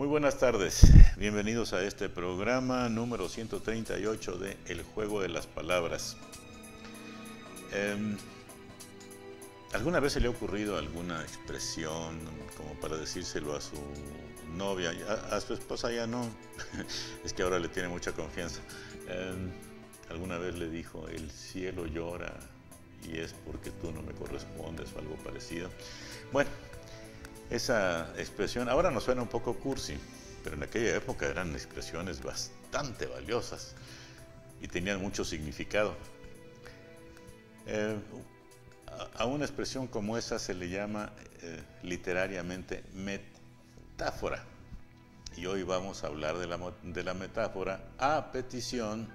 Muy buenas tardes, bienvenidos a este programa número 138 de El Juego de las Palabras. ¿Alguna vez se le ha ocurrido alguna expresión como para decírselo a su novia? A su esposa ya no, es que ahora le tiene mucha confianza. ¿Alguna vez le dijo, el cielo llora y es porque tú no me correspondes o algo parecido? Bueno, esa expresión ahora nos suena un poco cursi, pero en aquella época eran expresiones bastante valiosas y tenían mucho significado. A una expresión como esa se le llama literariamente metáfora. Y hoy vamos a hablar de la metáfora a petición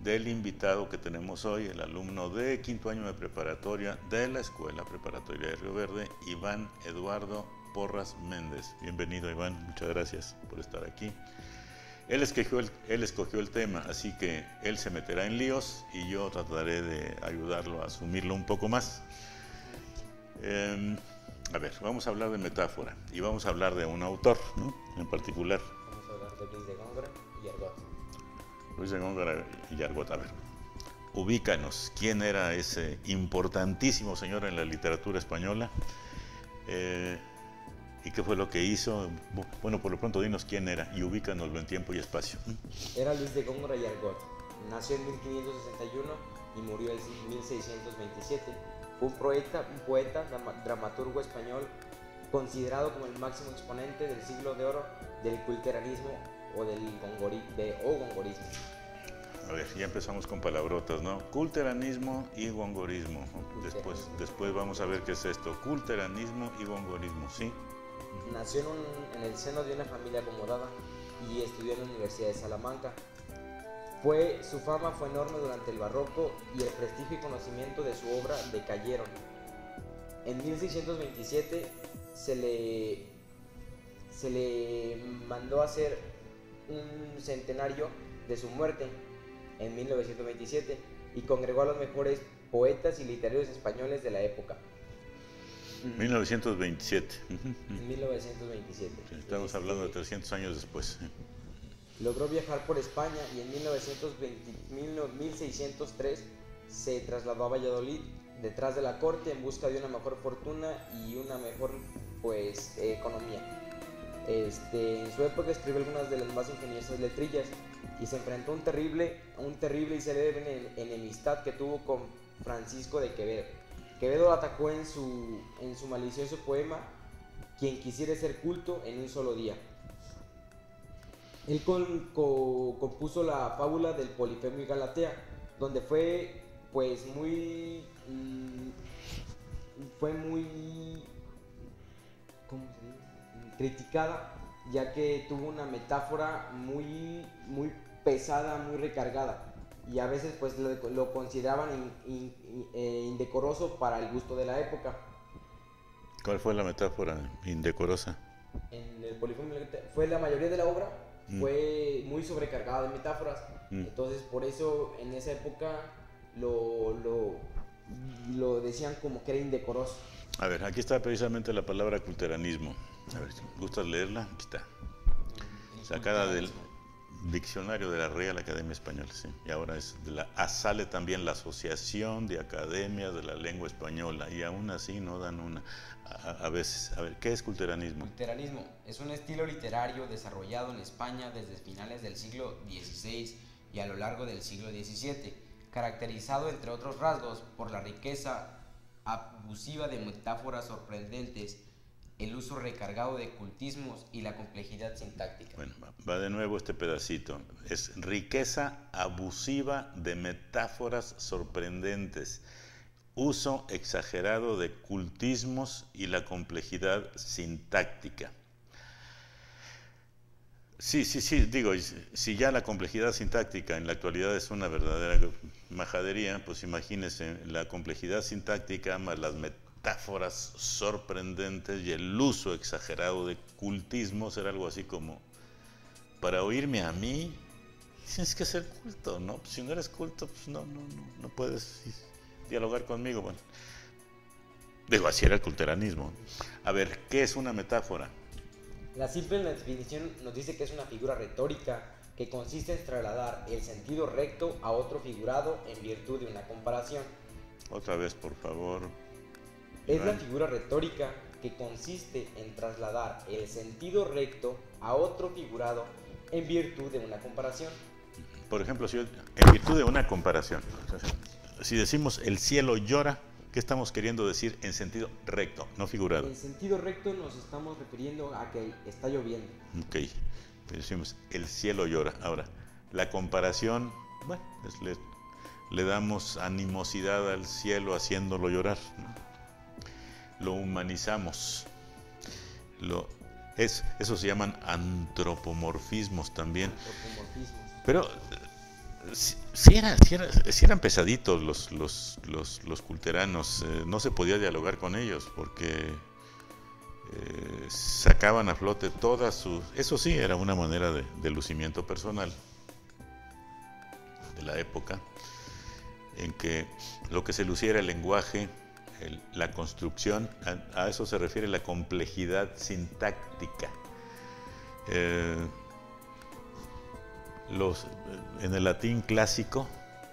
del invitado que tenemos hoy, el alumno de quinto año de preparatoria de la Escuela Preparatoria de Río Verde, Iván Eduardo Porras Méndez. Bienvenido, Iván, muchas gracias por estar aquí. Él escogió el tema, así que él se meterá en líos y yo trataré de ayudarlo a asumirlo un poco más. A ver, vamos a hablar de metáfora y vamos a hablar de un autor, ¿no? En particular. Vamos a hablar de Luis de Góngora y Argot. Luis de Góngora y Argot, a ver, ubícanos, ¿quién era ese importantísimo señor en la literatura española? ¿Y qué fue lo que hizo? Bueno, por lo pronto dinos quién era y ubícanoslo en tiempo y espacio. Era Luis de Góngora y Argot. Nació en 1561 y murió en 1627. Fue un poeta, dramaturgo español, considerado como el máximo exponente del siglo de oro del culteranismo o del gongorismo. A ver, ya empezamos con palabrotas, ¿no? Culteranismo y gongorismo. Después vamos a ver qué es esto. Culteranismo y gongorismo, ¿sí? Nació en el seno de una familia acomodada y estudió en la Universidad de Salamanca. Su fama fue enorme durante el barroco y el prestigio y conocimiento de su obra decayeron. En 1627 se le mandó hacer un centenario de su muerte en 1927 y congregó a los mejores poetas y literarios españoles de la época. 1927. En 1927. Estamos hablando de 300 años después. Logró viajar por España y en 1603 se trasladó a Valladolid detrás de la corte en busca de una mejor fortuna y una mejor economía. En su época escribió algunas de las más ingeniosas letrillas y se enfrentó a un terrible y célebre enemistad que tuvo con Francisco de Quevedo. Quevedo lo atacó en su malicioso poema Quien quisiera ser culto en un solo día. Él compuso la fábula del Polifemo y Galatea, donde fue muy criticada, ya que tuvo una metáfora muy pesada, muy recargada, y a veces pues lo consideraban indecoroso para el gusto de la época. ¿Cuál fue la metáfora indecorosa? En el Polifemo fue la mayoría de la obra fue muy sobrecargada de metáforas. Entonces por eso en esa época lo decían como que era indecoroso. A ver, aquí está precisamente la palabra culteranismo. A ver, ¿gustas leerla? Aquí está. Sacada del Diccionario de la Real Academia Española, sí. Y ahora sale también la Asociación de Academias de la Lengua Española, y aún así no dan una. A veces, a ver, ¿qué es culteranismo? Culteranismo es un estilo literario desarrollado en España desde finales del siglo XVI y a lo largo del siglo XVII, caracterizado, entre otros rasgos, por la riqueza abusiva de metáforas sorprendentes, el uso recargado de cultismos y la complejidad sintáctica. Bueno, va de nuevo este pedacito. Es riqueza abusiva de metáforas sorprendentes, uso exagerado de cultismos y la complejidad sintáctica. Sí, digo, si ya la complejidad sintáctica en la actualidad es una verdadera majadería, pues imagínense la complejidad sintáctica más las metáforas sorprendentes y el uso exagerado de cultismos. Era algo así como, para oírme a mí, tienes que ser culto, ¿no? Pues si no eres culto, pues no puedes dialogar conmigo. Bueno, digo, así era el culteranismo. A ver, ¿qué es una metáfora? La simple definición nos dice que es una figura retórica que consiste en trasladar el sentido recto a otro figurado en virtud de una comparación. Otra vez, por favor. Es la figura retórica que consiste en trasladar el sentido recto a otro figurado en virtud de una comparación. Por ejemplo, en virtud de una comparación, si decimos el cielo llora, ¿qué estamos queriendo decir en sentido recto, no figurado? En sentido recto nos estamos refiriendo a que está lloviendo. Ok, decimos el cielo llora. Ahora, la comparación, bueno, le damos animosidad al cielo haciéndolo llorar, ¿no? Lo humanizamos. Eso se llaman antropomorfismos también. Pero si eran pesaditos los culteranos, no se podía dialogar con ellos porque sacaban a flote todas sus... Eso sí, era una manera de lucimiento personal de la época, en que lo que se lucía era el lenguaje, la construcción, a eso se refiere la complejidad sintáctica. En el latín clásico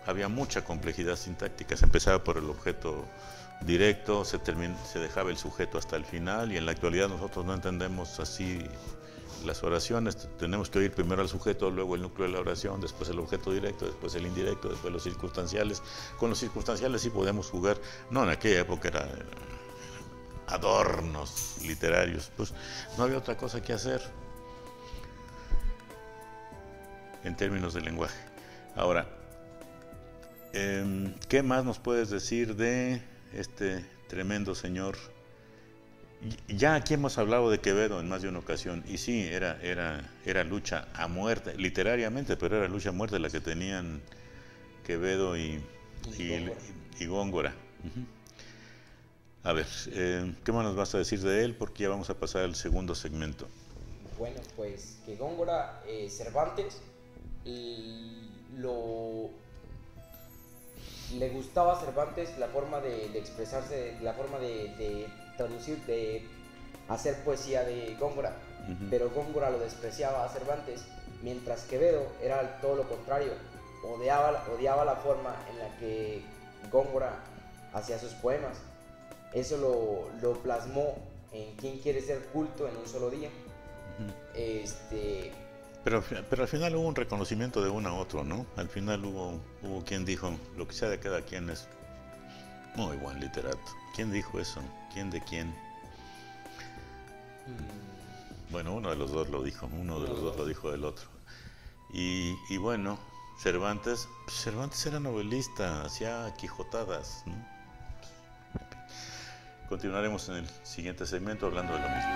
había mucha complejidad sintáctica. Se empezaba por el objeto directo, se dejaba el sujeto hasta el final, y en la actualidad nosotros no entendemos así las oraciones. Tenemos que oír primero al sujeto, luego el núcleo de la oración, después el objeto directo, después el indirecto, después los circunstanciales. Con los circunstanciales sí podemos jugar. No, en aquella época era adornos literarios, pues no había otra cosa que hacer en términos de lenguaje. Ahora, ¿qué más nos puedes decir de este tremendo señor? Ya aquí hemos hablado de Quevedo en más de una ocasión, y sí, era lucha a muerte, literariamente, pero era lucha a muerte la que tenían Quevedo y Góngora. A ver, ¿qué más nos vas a decir de él? Porque ya vamos a pasar al segundo segmento. Bueno, pues que Góngora, Cervantes, le gustaba a Cervantes la forma de expresarse, la forma de traducir, de hacer poesía de Góngora, pero Góngora lo despreciaba a Cervantes, mientras Quevedo era todo lo contrario, odiaba la forma en la que Góngora hacía sus poemas. Eso lo plasmó en ¿Quién quiere ser culto en un solo día? Pero al final hubo un reconocimiento de uno a otro, ¿no? Al final hubo quien dijo, lo que sea de cada quien es muy buen literato. ¿Quién dijo eso? ¿Quién de quién? Bueno, uno de los dos lo dijo, uno de los dos lo dijo del otro. Y bueno, Cervantes era novelista, hacía quijotadas, ¿no? Continuaremos en el siguiente segmento hablando de lo mismo.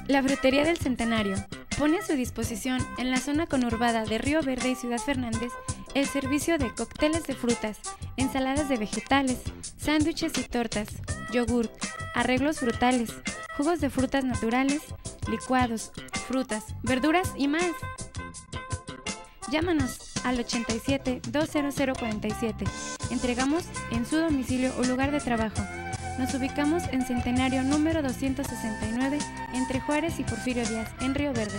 La Frutería del Centenario pone a su disposición en la zona conurbada de Río Verde y Ciudad Fernández el servicio de cócteles de frutas, ensaladas de vegetales, sándwiches y tortas, yogurt, arreglos frutales, jugos de frutas naturales, licuados, frutas, verduras y más. Llámanos al 87-20047. Entregamos en su domicilio o lugar de trabajo. Nos ubicamos en Centenario número 269, entre Juárez y Porfirio Díaz, en Río Verde.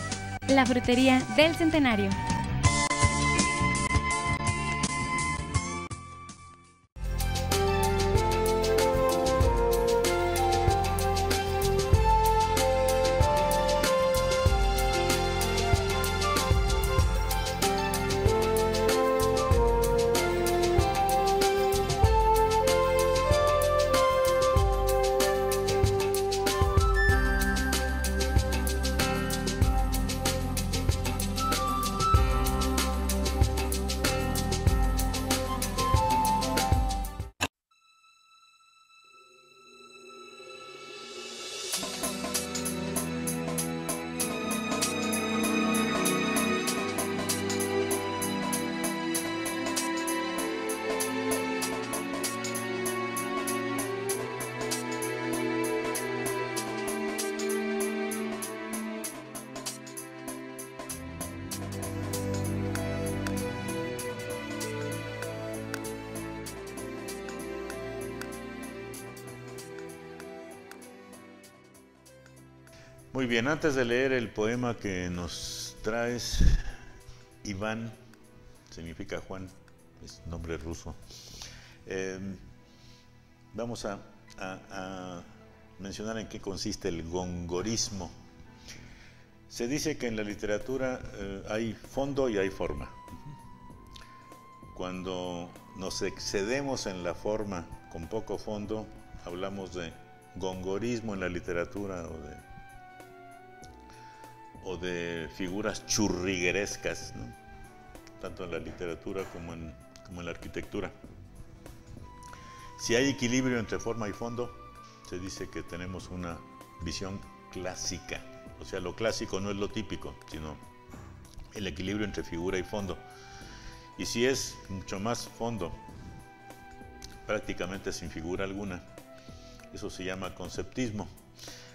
La Frutería del Centenario. Muy bien, antes de leer el poema que nos traes, Iván, significa Juan, es nombre ruso, vamos a mencionar en qué consiste el gongorismo. Se dice que en la literatura hay fondo y hay forma. Cuando nos excedemos en la forma con poco fondo, hablamos de gongorismo en la literatura o de figuras churriguerescas, ¿no? Tanto en la literatura como en la arquitectura. Si hay equilibrio entre forma y fondo, se dice que tenemos una visión clásica. O sea, lo clásico no es lo típico, sino el equilibrio entre figura y fondo. Y si es mucho más fondo, prácticamente sin figura alguna, eso se llama conceptismo.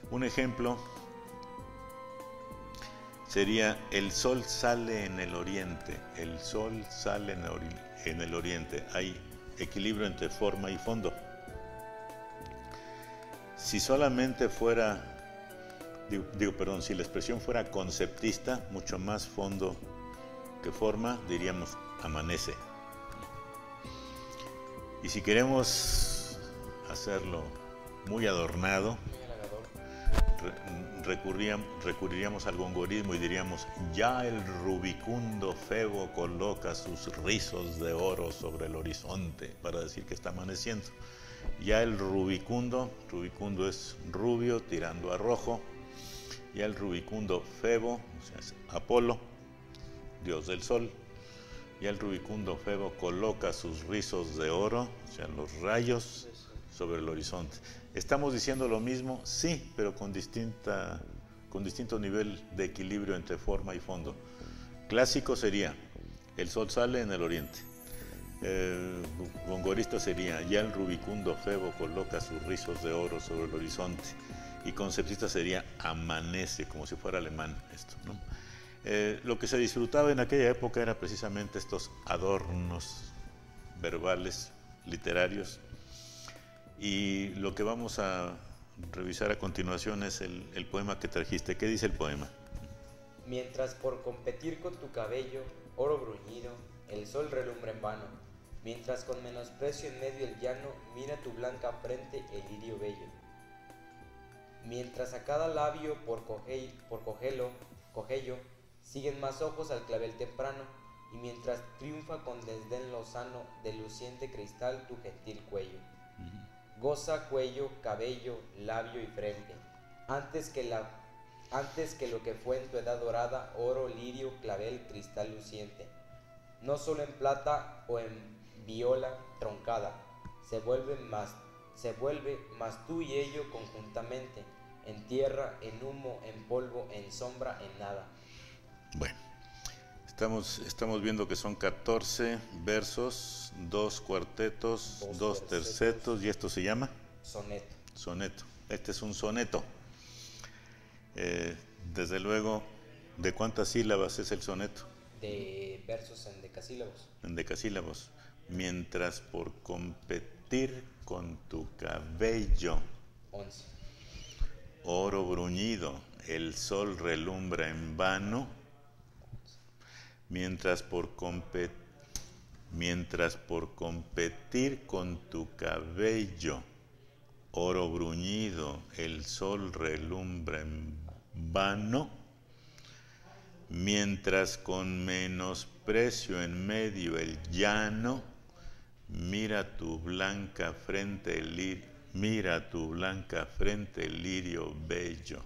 Un ejemplo sería: el sol sale en el oriente. El sol sale en el oriente. Hay equilibrio entre forma y fondo. Si solamente fuera, si la expresión fuera conceptista, mucho más fondo que forma, diríamos amanece. Y si queremos hacerlo muy adornado, recurriríamos al gongorismo y diríamos: ya el rubicundo Febo coloca sus rizos de oro sobre el horizonte, para decir que está amaneciendo. Ya el rubicundo es rubio tirando a rojo. Ya el rubicundo Febo, o sea, es Apolo, dios del sol. Ya el rubicundo Febo coloca sus rizos de oro, o sea, los rayos, sobre el horizonte. ¿Estamos diciendo lo mismo? Sí, pero con distinto nivel de equilibrio entre forma y fondo. Clásico sería: el sol sale en el oriente. Gongorista sería: ya el rubicundo Febo coloca sus rizos de oro sobre el horizonte. Y conceptista sería: amanece, como si fuera alemán esto, ¿no? Lo que se disfrutaba en aquella época era precisamente estos adornos verbales, literarios. Y lo que vamos a revisar a continuación es el poema que trajiste. ¿Qué dice el poema? Mientras por competir con tu cabello, oro bruñido, el sol relumbra en vano. Mientras con menosprecio en medio el llano, mira tu blanca frente el lirio bello. Mientras a cada labio por cogello, siguen más ojos al clavel temprano, y mientras triunfa con desdén lozano del luciente cristal tu gentil cuello. Goza cuello, cabello, labio y frente, antes que lo que fue en tu edad dorada, oro, lirio, clavel, cristal luciente. No solo en plata o en viola troncada, se vuelve más tú y ello conjuntamente, en tierra, en humo, en polvo, en sombra, en nada. Bueno, estamos viendo que son 14 versos, 2 cuartetos, 2 tercetos, y esto se llama soneto. Soneto. Este es un soneto. Desde luego, ¿de cuántas sílabas es el soneto? De versos en decasílabos. En decasílabos. Mientras por competir con tu cabello, 11. Oro bruñido, el sol relumbra en vano. Mientras por competir con tu cabello, oro bruñido, el sol relumbra en vano. Mientras con menosprecio en medio el llano, mira tu blanca frente el lirio bello.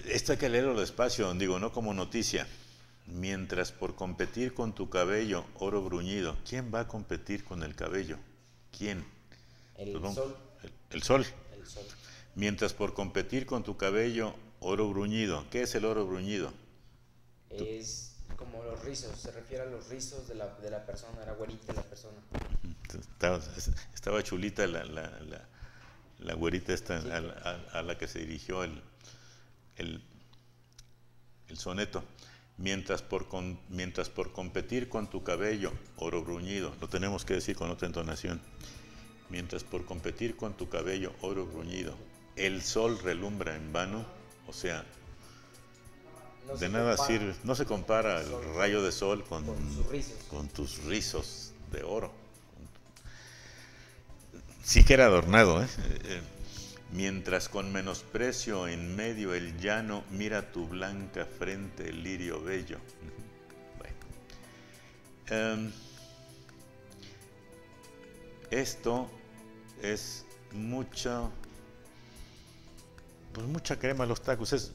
Esto hay que leerlo despacio, no como noticia. Mientras por competir con tu cabello, oro bruñido. ¿Quién va a competir con el cabello? ¿Quién? El sol. El sol. El sol. Mientras por competir con tu cabello, oro bruñido. ¿Qué es el oro bruñido? Es como los rizos, se refiere a los rizos de la persona, era güerita la persona. Estaba chulita la güerita esta, sí, a la que se dirigió el soneto. Mientras por competir con tu cabello, oro bruñido. Lo tenemos que decir con otra entonación. Mientras por competir con tu cabello, oro bruñido, el sol relumbra en vano, o sea, No de se nada compara sirve, no se compara el rayo de sol con sus rizos. con tus rizos de oro. Sí que era adornado, ¿eh? Mientras con menosprecio en medio el llano mira tu blanca frente el lirio bello. Bueno. Esto es mucha crema a los tacos, es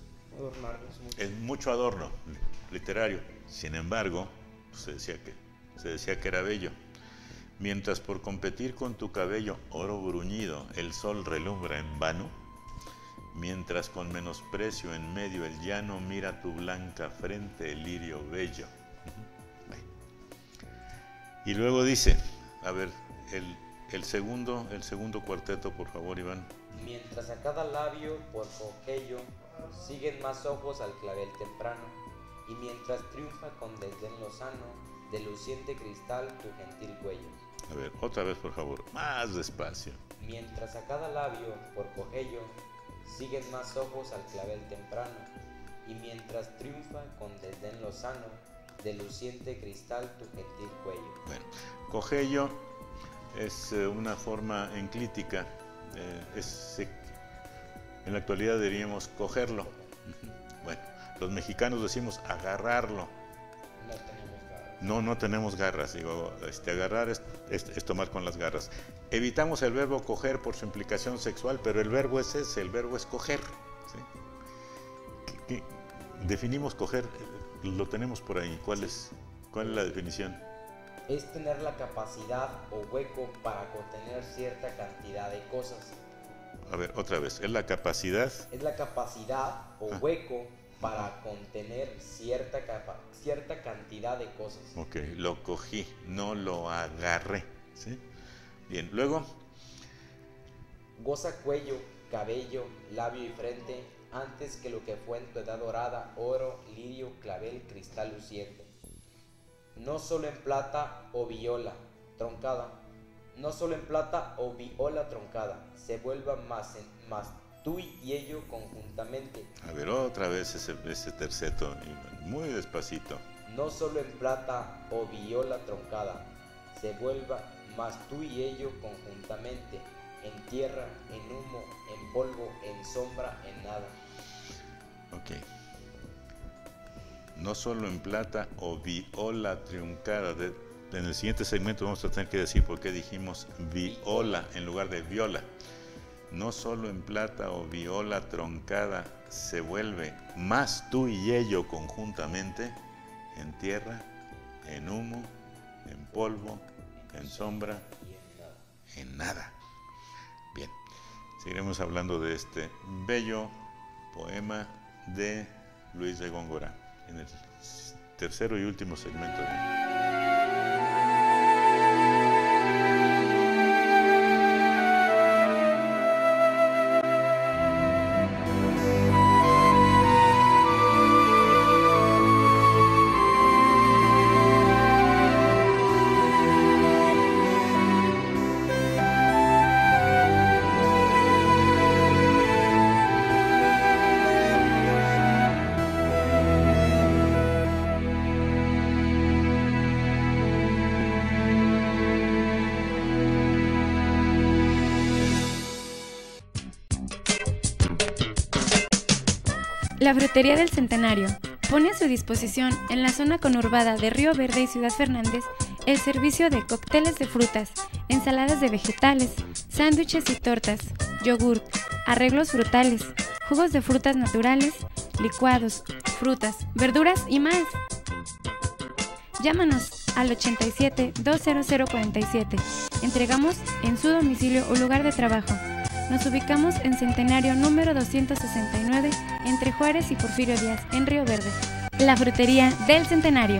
mucho adorno literario. Sin embargo, se decía que era bello. Mientras por competir con tu cabello oro bruñido el sol relumbra en vano, mientras con menosprecio en medio el llano mira tu blanca frente el lirio bello. Y luego dice, a ver, el segundo cuarteto, por favor, Iván. Mientras a cada labio por coquello siguen más ojos al clavel temprano, y mientras triunfa con desdén lozano de luciente cristal tu gentil cuello. A ver, otra vez, por favor, más despacio. Mientras a cada labio por cogello siguen más ojos al clavel temprano, y mientras triunfa con desdén lozano de luciente cristal tu gentil cuello. Bueno, cogello es una forma enclítica, en la actualidad diríamos cogerlo. Bueno, los mexicanos decimos agarrarlo. No tenemos garras. Digo, agarrar es tomar con las garras. Evitamos el verbo coger por su implicación sexual, pero el verbo es ese, el verbo es coger. ¿Sí? Definimos coger, lo tenemos por ahí. ¿Cuál es la definición? Es tener la capacidad o hueco para contener cierta cantidad de cosas. A ver, otra vez, ¿es la capacidad? Es la capacidad o hueco para contener cierta cantidad de cosas. Ok, lo cogí, no lo agarré. ¿Sí? Bien, luego. Goza cuello, cabello, labio y frente, antes que lo que fue en tu edad dorada, oro, lirio, clavel, cristal luciente. No solo en plata o viola troncada, se vuelva más tú y ello conjuntamente. A ver, otra vez ese terceto, muy despacito. No solo en plata o viola troncada, se vuelva más tú y ello conjuntamente, en tierra, en humo, en polvo, en sombra, en nada. Ok. No solo en plata o viola truncada. En el siguiente segmento vamos a tener que decir por qué dijimos viola en lugar de viola. No solo en plata o viola troncada se vuelve más tú y ello conjuntamente, en tierra, en humo, en polvo, en sombra, en nada. Bien, seguiremos hablando de este bello poema de Luis de Góngora en el tercero y último segmento de... La Frutería del Centenario pone a su disposición en la zona conurbada de Río Verde y Ciudad Fernández el servicio de cócteles de frutas, ensaladas de vegetales, sándwiches y tortas, yogurt, arreglos frutales, jugos de frutas naturales, licuados, frutas, verduras y más. Llámanos al 87-20047. Entregamos en su domicilio o lugar de trabajo. Nos ubicamos en Centenario número 269, entre Juárez y Porfirio Díaz, en Río Verde. La Frutería del Centenario.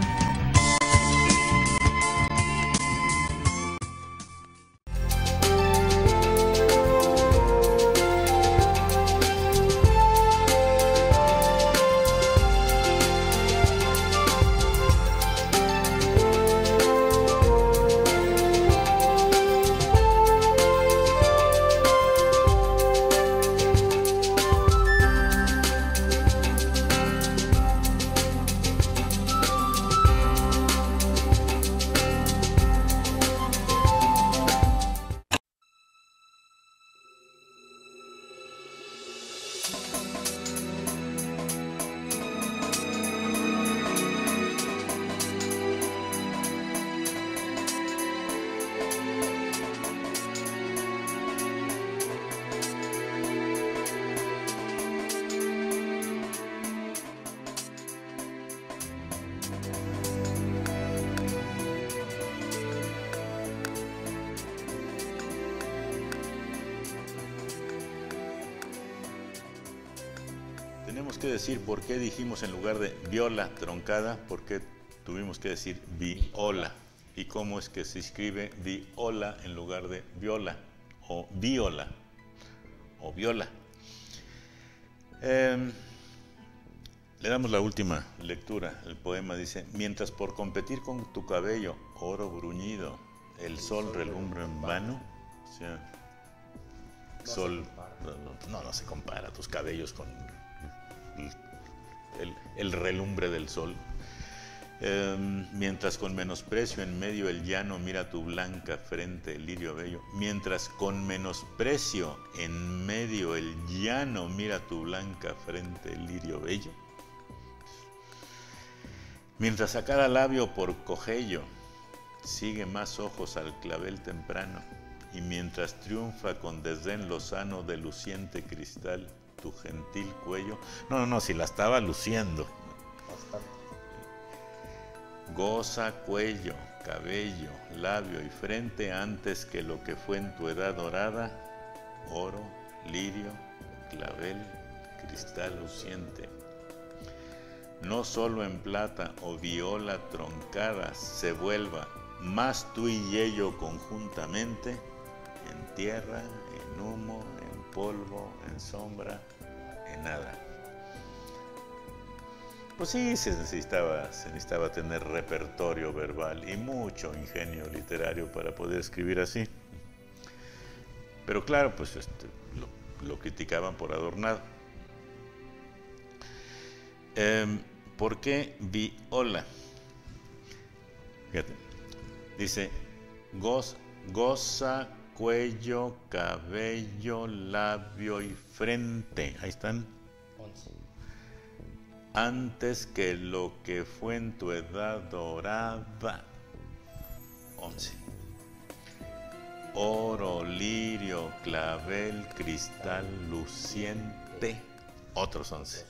tenemos que decir por qué dijimos en lugar de viola troncada, por qué tuvimos que decir viola. Y cómo es que se escribe viola en lugar de viola, o viola, o viola. Le damos la última lectura. El poema dice: mientras por competir con tu cabello, oro bruñido, el sol relumbra en vano. O sea, sol, no se compara tus cabellos con el relumbre del sol. Mientras con menosprecio en medio el llano mira tu blanca frente, el lirio bello. Mientras con menosprecio en medio el llano mira tu blanca frente, el lirio bello. Mientras a cada labio por cogello sigue más ojos al clavel temprano, y mientras triunfa con desdén lozano de luciente cristal tu gentil cuello. No, si la estaba luciendo. Bastante. Goza cuello, cabello, labio y frente antes que lo que fue en tu edad dorada, oro, lirio, clavel, cristal luciente. No solo en plata o viola troncada se vuelva, más tú y ello conjuntamente, en tierra, en humo, en polvo, en sombra, en nada. Pues sí, se necesitaba tener repertorio verbal y mucho ingenio literario para poder escribir así. Pero claro, pues lo criticaban por adornado. ¿Por qué viola? Fíjate, dice goza, cuello, cabello, labio y frente. Ahí están. 11. Antes que lo que fue en tu edad dorada. 11. Oro, lirio, clavel, cristal, luciente. Otros 11.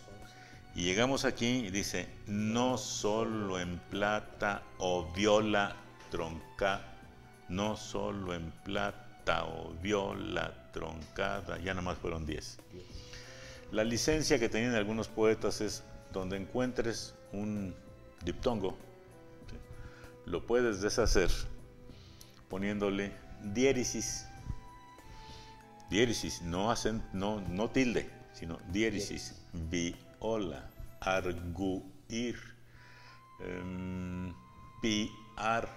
Y llegamos aquí y dice: no solo en plata o viola troncada, no solo en plata o viola troncada. Ya nada más fueron 10. La licencia que tenían algunos poetas es: donde encuentres un diptongo, ¿sí?, lo puedes deshacer poniéndole diéresis. Diéresis, no tilde, sino diéresis. Viola, arguir, piar.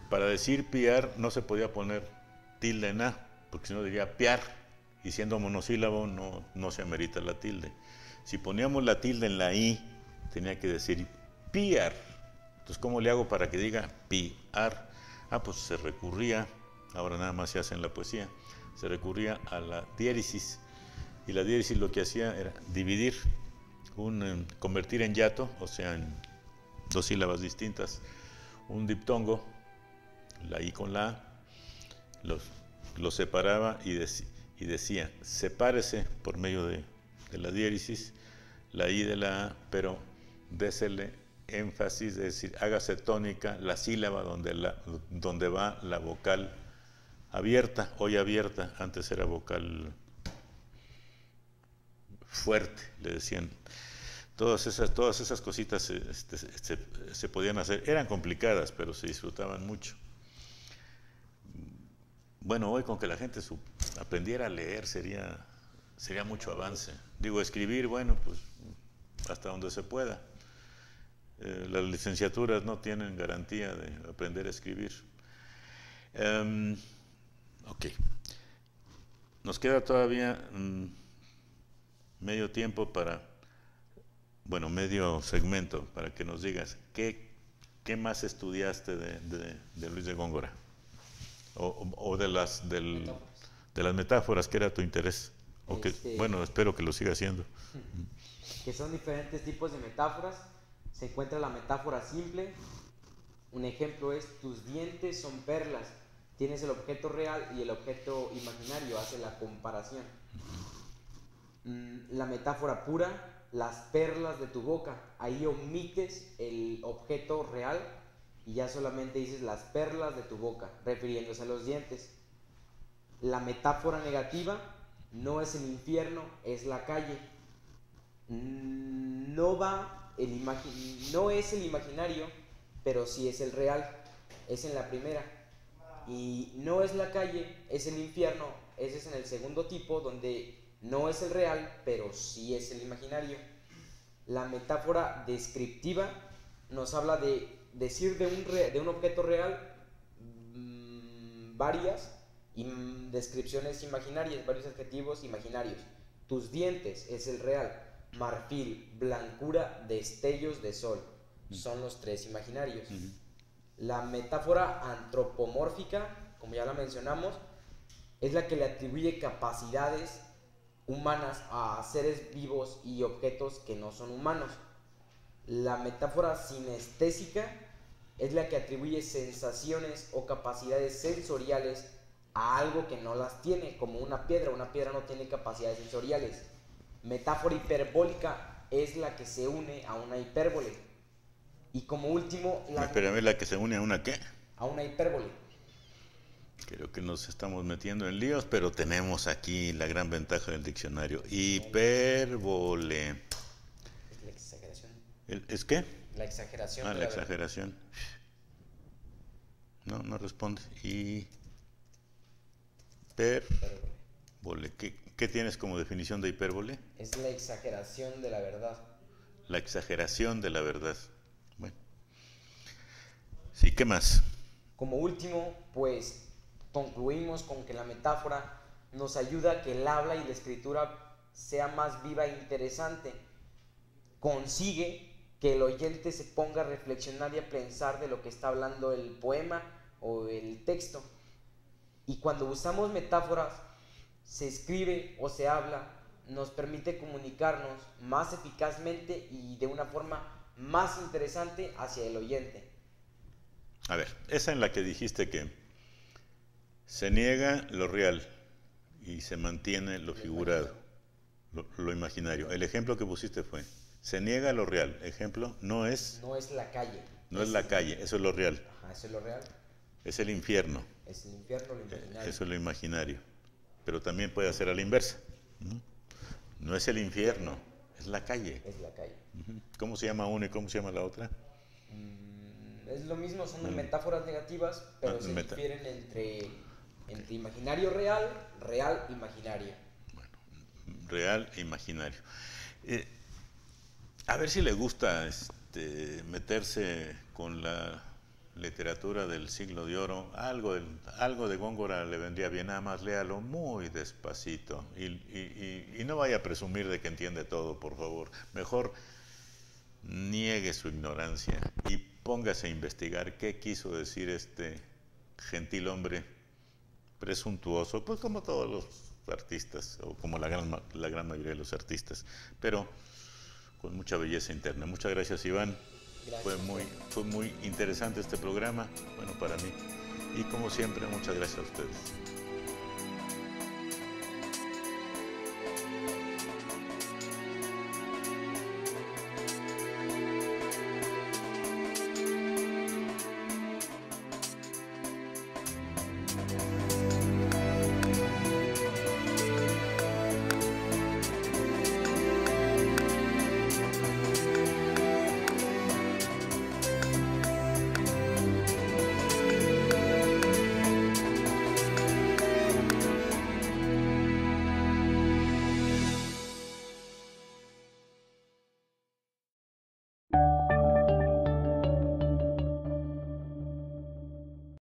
Para decir piar no se podía poner tilde en A, porque si no diría piar, y siendo monosílabo no se amerita la tilde. Si poníamos la tilde en la I, tenía que decir piar. Entonces, ¿cómo le hago para que diga piar? Pues se recurría, ahora nada más se hace en la poesía, se recurría a la diéresis. Y la diéresis lo que hacía era dividir, convertir en hiato, o sea, en dos sílabas distintas, un diptongo, la I con la A, los separaba y decía, sepárese por medio de la diéresis, la I de la A, pero désele énfasis, es decir, hágase tónica la sílaba donde va la vocal abierta, hoy abierta, antes era vocal fuerte, le decían. Todas esas cositas se podían hacer, eran complicadas, pero se disfrutaban mucho. Bueno, hoy con que la gente aprendiera a leer sería mucho avance. Digo, escribir, bueno, pues hasta donde se pueda. Las licenciaturas no tienen garantía de aprender a escribir. Ok. Nos queda todavía medio tiempo medio segmento para que nos digas qué más estudiaste de Luis de Góngora o de las metáforas, que era tu interés. Bueno, espero que lo siga haciendo. Que son diferentes tipos de metáforas. Se encuentra la metáfora simple. Un ejemplo es: tus dientes son perlas. Tienes el objeto real y el objeto imaginario, hace la comparación. La metáfora pura: las perlas de tu boca. Ahí omites el objeto real y ya solamente dices las perlas de tu boca, refiriéndose a los dientes. La metáfora negativa: no es el infierno, es la calle. no es el imaginario, pero sí es el real, es en la primera. Y no es la calle, es el infierno, ese es en el segundo tipo, donde no es el real, pero sí es el imaginario. La metáfora descriptiva nos habla de decir de un objeto real varias descripciones imaginarias, varios adjetivos imaginarios. Tus dientes es el real, marfil, blancura, destellos de sol, son los tres imaginarios. La metáfora antropomórfica, como ya la mencionamos, es la que le atribuye capacidades humanas a seres vivos y objetos que no son humanos. La metáfora sinestésica es la que atribuye sensaciones o capacidades sensoriales a algo que no las tiene, como una piedra. Una piedra no tiene capacidades sensoriales. Metáfora hiperbólica es la que se une a una hipérbole. Y como último... Espérame, ¿la que se une a una qué? A una hipérbole. Creo que nos estamos metiendo en líos, pero tenemos aquí la gran ventaja del diccionario. Hipérbole. Es la exageración. ¿Es qué? La exageración. Ah, la exageración. No responde. Hipérbole. ¿Qué tienes como definición de hipérbole? Es la exageración de la verdad. La exageración de la verdad. Bueno. Sí, ¿qué más? Como último, pues concluimos con que la metáfora nos ayuda a que el habla y la escritura sea más viva e interesante. Consigue que el oyente se ponga a reflexionar y a pensar de lo que está hablando el poema o el texto. Y cuando usamos metáforas, se escribe o se habla, nos permite comunicarnos más eficazmente y de una forma más interesante hacia el oyente. A ver, esa en la que dijiste que se niega lo real y se mantiene lo figurado, lo imaginario. El ejemplo que pusiste fue, se niega lo real. Ejemplo, no es la calle. No es la calle, eso es lo real. Ajá, eso es lo real. Es el infierno. Es el infierno, lo imaginario. Eso es lo imaginario. Pero también puede ser a la inversa. No es el infierno, es la calle. Es la calle. ¿Cómo se llama una y cómo se llama la otra? Es lo mismo, son metáforas negativas, pero se difieren entre imaginario real, real imaginario. Bueno, real e imaginario. A ver si le gusta meterse con la literatura del siglo de oro. Algo de Góngora le vendría bien, nada más léalo muy despacito y no vaya a presumir de que entiende todo, por favor. Mejor niegue su ignorancia y póngase a investigar qué quiso decir este gentil hombre presuntuoso, pues como todos los artistas, o como la gran mayoría de los artistas, pero con mucha belleza interna. Muchas gracias, Iván. Gracias. Fue muy interesante este programa, bueno, para mí. Y como siempre, muchas gracias a ustedes.